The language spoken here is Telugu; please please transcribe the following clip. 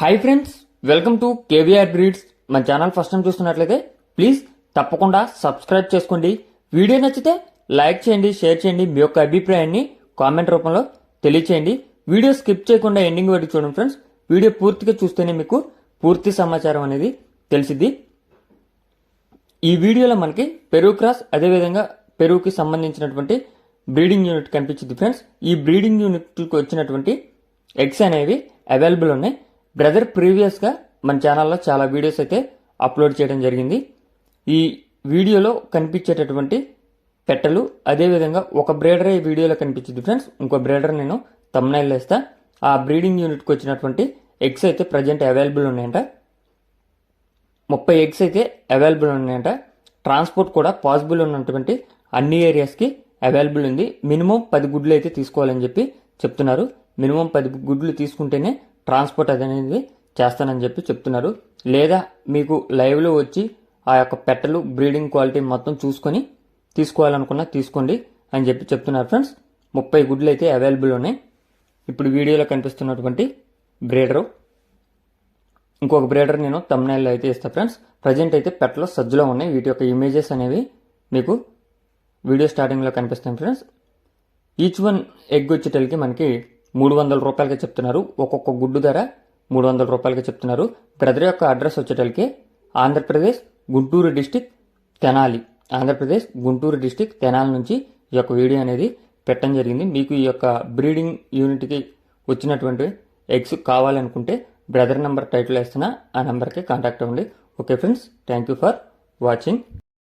Hi friends, welcome to KVR breeds. మన ఛానల్ ఫస్ట్ టైం చూస్తున్నట్లయితే ప్లీజ్ తప్పకుండా సబ్స్క్రైబ్ చేసుకోండి. వీడియో నచ్చితే లైక్ చేయండి, షేర్ చేయండి. మీ యొక్క అభిప్రాయాన్ని కామెంట్ రూపంలో తెలియచేయండి. వీడియో స్కిప్ చేయకుండా ఎండింగ్ వరకు చూడండి ఫ్రెండ్స్. వీడియో పూర్తిగా చూస్తేనే మీకు పూర్తి సమాచారం అనేది తెలిసిద్ది. ఈ వీడియోలో మనకి పెరుగు క్రాస్, అదేవిధంగా పెరుగుకి సంబంధించినటువంటి బ్రీడింగ్ యూనిట్ కనిపించింది ఫ్రెండ్స్. ఈ బ్రీడింగ్ యూనిట్కి వచ్చినటువంటి ఎగ్స్ అనేవి అవైలబుల్ ఉన్నాయి. బ్రదర్ ప్రీవియస్గా మన ఛానల్లో చాలా వీడియోస్ అయితే అప్లోడ్ చేయడం జరిగింది. ఈ వీడియోలో కనిపించేటటువంటి పెట్టలు, అదేవిధంగా ఒక బ్రీడర్ ఈ వీడియోలో కనిపించింది ఫ్రెండ్స్. ఇంకో బ్రీడర్ నేను తమ్నైల్ వేస్తా. ఆ బ్రీడింగ్ యూనిట్కి వచ్చినటువంటి ఎగ్స్ అయితే ప్రజెంట్ అవైలబుల్ ఉన్నాయంట. 30 ఎగ్స్ అయితే అవైలబుల్ ఉన్నాయంట. ట్రాన్స్పోర్ట్ కూడా పాసిబుల్ ఉన్నటువంటి అన్ని ఏరియాస్కి అవైలబుల్ ఉంది. మినిమం 10 గుడ్లు అయితే తీసుకోవాలని చెప్పి చెప్తున్నారు. మినిమం 10 గుడ్లు తీసుకుంటేనే ట్రాన్స్పోర్ట్ అనేది చేస్తానని చెప్పి చెప్తున్నారు. లేదా మీకు లైవ్లో వచ్చి ఆ యొక్క పెట్టలు బ్రీడింగ్ క్వాలిటీ మొత్తం చూసుకొని తీసుకోవాలనుకున్నా తీసుకోండి అని చెప్పి చెప్తున్నారు ఫ్రెండ్స్. 30 గుడ్లు అయితే అవైలబుల్ ఉన్నాయి. ఇప్పుడు వీడియోలో కనిపిస్తున్నటువంటి బ్రీడరు, ఇంకొక బ్రీడర్ నేను తమ్నైల్లో అయితే ఇస్తాను ఫ్రెండ్స్. ప్రజెంట్ అయితే పెట్టలో సజ్జలో ఉన్నాయి. వీటి యొక్క ఇమేజెస్ అనేవి మీకు వీడియో స్టార్టింగ్లో కనిపిస్తాయి ఫ్రెండ్స్. ఈచ్ వన్ ఎగ్ వచ్చేటలకి మనకి 300 రూపాయలకి చెప్తున్నారు. ఒక్కొక్క గుడ్డు ధర 300 రూపాయలకి చెప్తున్నారు. బ్రదర్ యొక్క అడ్రస్ వచ్చేటలకి ఆంధ్రప్రదేశ్ గుంటూరు డిస్టిక్ తెనాలి. ఆంధ్రప్రదేశ్ గుంటూరు డిస్టిక్ తెనాలి నుంచి ఈ యొక్క వీడియో అనేది పెట్టడం జరిగింది. మీకు ఈ యొక్క బ్రీడింగ్ యూనిట్కి వచ్చినటువంటి ఎగ్స్ కావాలనుకుంటే బ్రదర్ నెంబర్ టైటిల్ వేస్తున్నా, ఆ నెంబర్కి కాంటాక్ట్ అవ్వండి. Okay friends, thank you for watching.